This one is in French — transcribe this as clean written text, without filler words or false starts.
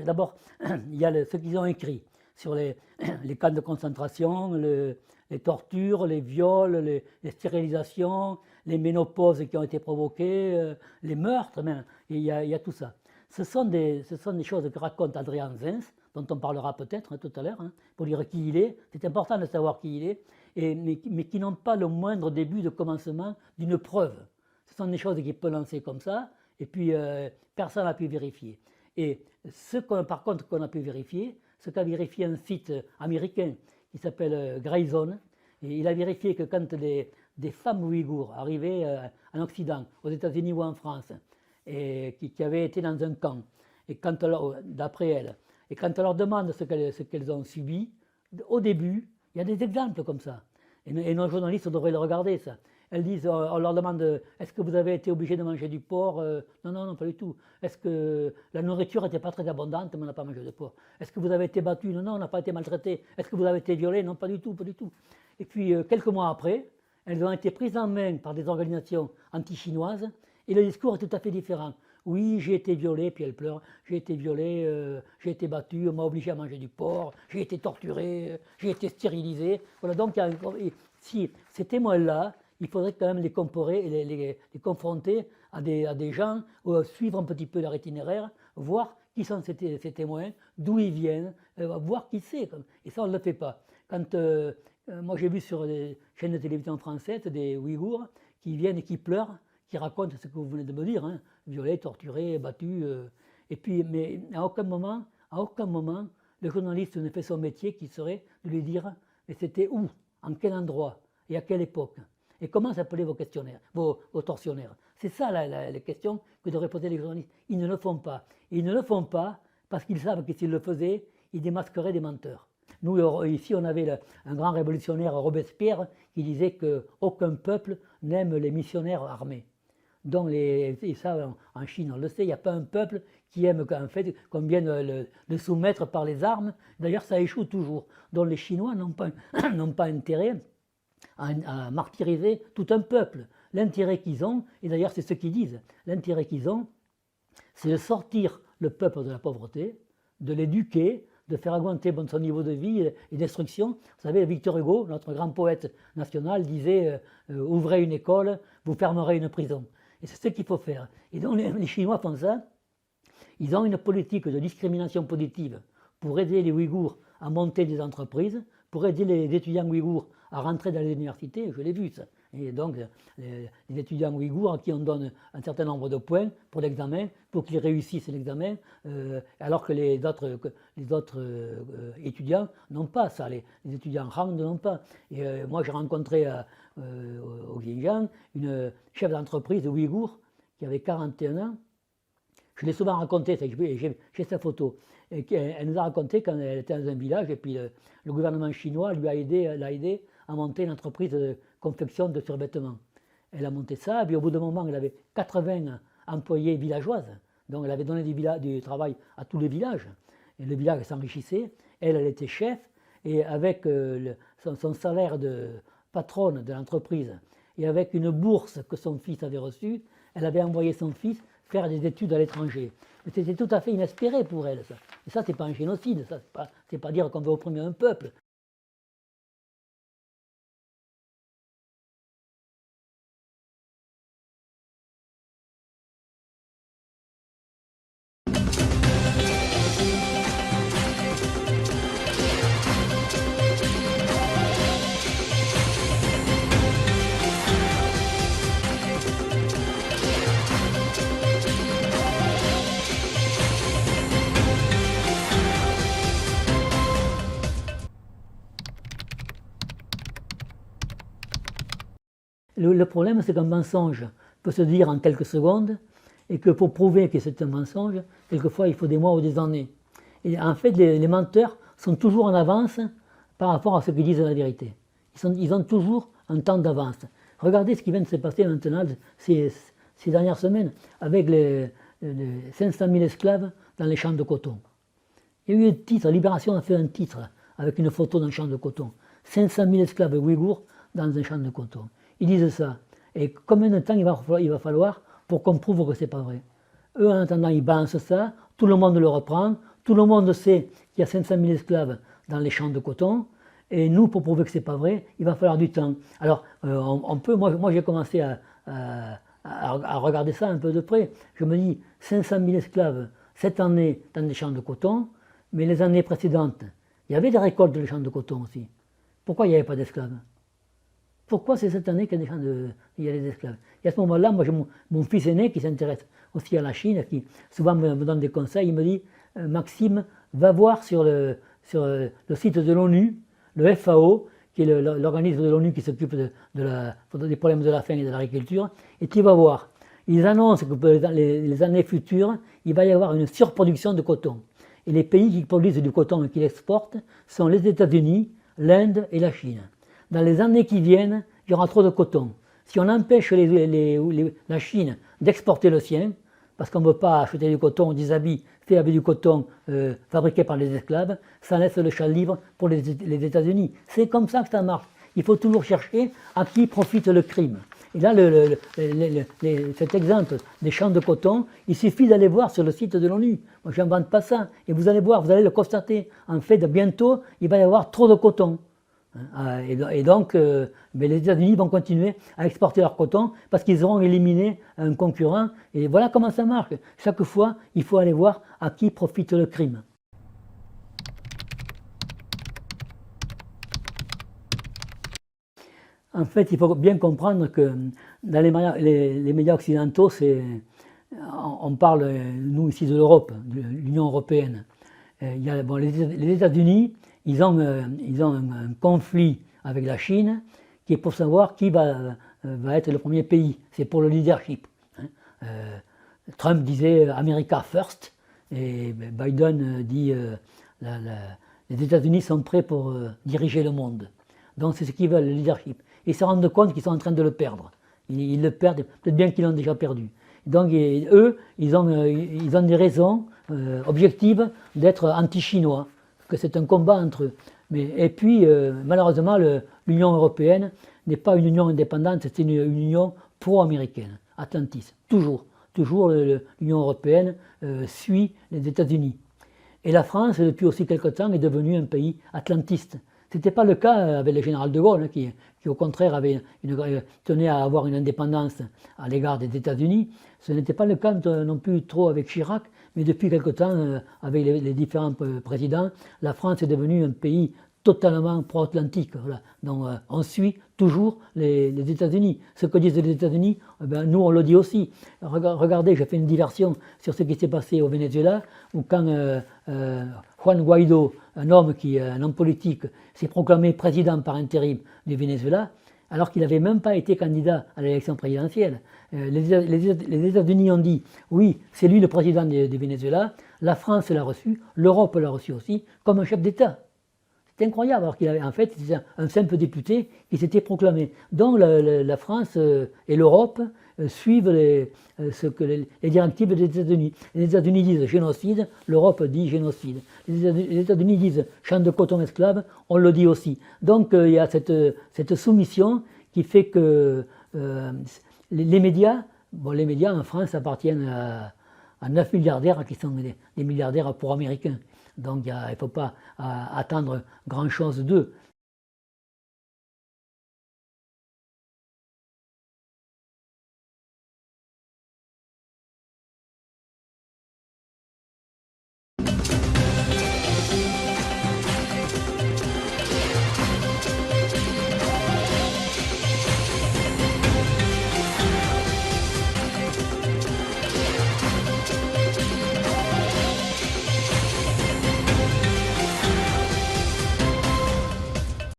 D'abord, il y a ce qu'ils ont écrit sur les camps de concentration, les tortures, les viols, les stérilisations, les ménopauses qui ont été provoquées, les meurtres même, il y a tout ça. Ce sont des choses que raconte Adrian Zenz, dont on parlera peut-être tout à l'heure, pour dire qui il est. C'est important de savoir qui il est, mais qui n'ont pas le moindre début de commencement d'une preuve. Ce sont des choses qui peuvent lancer comme ça, et puis personne n'a pu vérifier. Et par contre, qu'on a pu vérifier, ce qu'a vérifié un site américain qui s'appelle Grayzone, et il a vérifié que quand des femmes ouïghours arrivaient en Occident, aux États-Unis ou en France, et qui avaient été dans un camp, et d'après elles, et quand on leur demande ce qu'elles ont subi, au début, il y a des exemples comme ça. Et nos journalistes devraient le regarder, ça. Elles disent, on leur demande, est-ce que vous avez été obligé de manger du porc? Non, non, non, pas du tout. Est-ce que la nourriture n'était pas très abondante, mais on n'a pas mangé de porc? Est-ce que vous avez été battu? Non, non, on n'a pas été maltraité. Est-ce que vous avez été violé? Non, pas du tout, pas du tout. Et puis, quelques mois après, elles ont été prises en main par des organisations anti-chinoises, et le discours est tout à fait différent. Oui, j'ai été violé, puis elle pleure, j'ai été violé, j'ai été battu, on m'a obligé à manger du porc, j'ai été torturé, j'ai été stérilisé. Voilà, donc si ces témoins-là, il faudrait quand même les comparer et les confronter à des gens, suivre un petit peu leur itinéraire, voir qui sont ces témoins, d'où ils viennent, voir qui c'est. Et ça, on ne le fait pas. Quand moi, j'ai vu sur les chaînes de télévision françaises des Ouïghours qui viennent et qui pleurent, qui racontent ce que vous venez de me dire, violés, torturés, battus. Et puis, mais à aucun moment, le journaliste ne fait son métier qui serait de lui dire, mais c'était où, en quel endroit et à quelle époque, et comment s'appelaient vos tortionnaires. C'est ça la question que devraient poser les journalistes. Ils ne le font pas. Et ils ne le font pas parce qu'ils savent que s'ils le faisaient, ils démasqueraient des menteurs. Nous, ici, on avait un grand révolutionnaire, Robespierre, qui disait qu'aucun peuple n'aime les missionnaires armés. Donc, et ça, en Chine, on le sait, il n'y a pas un peuple qui aime en fait, qu'on vienne le soumettre par les armes. D'ailleurs, ça échoue toujours. Donc, les Chinois n'ont pas intérêt à martyriser tout un peuple. L'intérêt qu'ils ont, et d'ailleurs, c'est ce qu'ils disent, l'intérêt qu'ils ont, c'est de sortir le peuple de la pauvreté, de l'éduquer, de faire augmenter son niveau de vie et d'instruction. Vous savez, Victor Hugo, notre grand poète national, disait ouvrez une école, vous fermerez une prison. Et c'est ce qu'il faut faire. Et donc les Chinois font ça. Ils ont une politique de discrimination positive pour aider les Ouïghours à monter des entreprises, pour aider les étudiants ouïghours à rentrer dans les universités, je l'ai vu ça. Et donc, les étudiants ouïghours à qui on donne un certain nombre de points pour l'examen, pour qu'ils réussissent l'examen, alors que les autres étudiants n'ont pas ça, les étudiants Han n'ont pas. Et moi, j'ai rencontré au Xinjiang une chef d'entreprise ouïghour qui avait 41 ans. Je l'ai souvent raconté, j'ai sa photo. Elle nous a raconté quand elle était dans un village, et puis le gouvernement chinois l'a aidé à monter une entreprise de confection de survêtements. Elle a monté ça, et puis au bout d'un moment, elle avait 80 employés villageoises. Donc elle avait donné du travail à tous les villages. Et le village s'enrichissait. Elle était chef, et avec son salaire de patronne de l'entreprise, et avec une bourse que son fils avait reçue, elle avait envoyé son fils faire des études à l'étranger. Mais c'était tout à fait inespéré pour elle, ça. Et ça, c'est pas un génocide, ça, c'est pas dire qu'on veut opprimer un peuple. Le problème, c'est qu'un mensonge peut se dire en quelques secondes, et que pour prouver que c'est un mensonge, quelquefois il faut des mois ou des années. Et en fait, les menteurs sont toujours en avance par rapport à ce qu'ils disent la vérité. Ils ont toujours un temps d'avance. Regardez ce qui vient de se passer maintenant ces dernières semaines avec les 500 000 esclaves dans les champs de coton. Il y a eu un titre, Libération a fait un titre avec une photo d'un champ de coton. 500 000 esclaves ouïghours dans un champ de coton. Ils disent ça. Et combien de temps il va falloir pour qu'on prouve que ce n'est pas vrai? Eux, en attendant, ils balancent ça, tout le monde le reprend, Tout le monde sait qu'il y a 500 000 esclaves dans les champs de coton. Et nous, pour prouver que ce n'est pas vrai, il va falloir du temps. Alors, on peut, moi j'ai commencé à regarder ça un peu de près. Je me dis, 500 000 esclaves cette année dans des champs de coton, mais les années précédentes, il y avait des récoltes dans les champs de coton aussi. Pourquoi il n'y avait pas d'esclaves? Pourquoi c'est cette année qu'il y a des esclaves? Et à ce moment-là, moi j'ai mon fils aîné qui s'intéresse aussi à la Chine, qui souvent me donne des conseils, il me dit, Maxime, va voir sur le site de l'ONU, le FAO, qui est l'organisme de l'ONU qui s'occupe des problèmes de la faim et de l'agriculture, et tu vas voir. Ils annoncent que dans les années futures, il va y avoir une surproduction de coton. Et les pays qui produisent du coton et qui l'exportent sont les États-Unis, l'Inde et la Chine. Dans les années qui viennent, il y aura trop de coton. Si on empêche la Chine d'exporter le sien, parce qu'on ne veut pas acheter du coton, des habits faits avec du coton fabriqué par les esclaves, ça laisse le champ libre pour les États-Unis. C'est comme ça que ça marche. Il faut toujours chercher à qui profite le crime. Et là, cet exemple des champs de coton, il suffit d'aller voir sur le site de l'ONU. Moi, je n'invente pas ça. Et vous allez voir, vous allez le constater. En fait, bientôt, il va y avoir trop de coton. Et donc, mais les États-Unis vont continuer à exporter leur coton parce qu'ils auront éliminé un concurrent. Et voilà comment ça marche. Chaque fois, il faut aller voir à qui profite le crime. En fait, il faut bien comprendre que dans les médias occidentaux, on parle, nous ici, de l'Europe, de l'Union européenne. Il y a, les États-Unis, ils ont un conflit avec la Chine qui est pour savoir qui va être le premier pays. C'est pour le leadership. Trump disait America first et Biden dit les États-Unis sont prêts pour diriger le monde. Donc c'est ce qu'ils veulent, le leadership. Ils se rendent compte qu'ils sont en train de le perdre. Ils le perdent, peut-être bien qu'ils l'ont déjà perdu. Donc eux, ils ont des raisons objectives d'être anti-chinois, que c'est un combat entre eux. Et puis, malheureusement, l'Union européenne n'est pas une union indépendante, c'est une union pro-américaine, atlantiste. Toujours l'Union européenne suit les États-Unis. Et la France, depuis aussi quelque temps, est devenue un pays atlantiste. Ce n'était pas le cas avec le général de Gaulle, qui au contraire tenait à avoir une indépendance à l'égard des États-Unis. Ce n'était pas le cas non plus trop avec Chirac, mais depuis quelque temps, avec les différents présidents, la France est devenue un pays totalement pro-atlantique. Voilà. Donc on suit toujours les États-Unis. Ce que disent les États-Unis, nous on le dit aussi. Regardez, j'ai fait une diversion sur ce qui s'est passé au Venezuela, où quand Juan Guaido, un homme politique, s'est proclamé président par intérim du Venezuela, alors qu'il n'avait même pas été candidat à l'élection présidentielle. Les États-Unis ont dit, oui, c'est lui le président du Venezuela, la France l'a reçu, l'Europe l'a reçu aussi, comme un chef d'État. C'est incroyable, alors qu'il avait en fait un simple député qui s'était proclamé. Donc la France et l'Europe suivent les directives des États-Unis. Les États-Unis disent génocide, l'Europe dit génocide. Les États-Unis disent champ de coton esclave, on le dit aussi. Donc il y a cette soumission qui fait que les médias en France appartiennent à 9 milliardaires qui sont des milliardaires pro-américains. Donc il ne faut pas attendre grand-chose d'eux.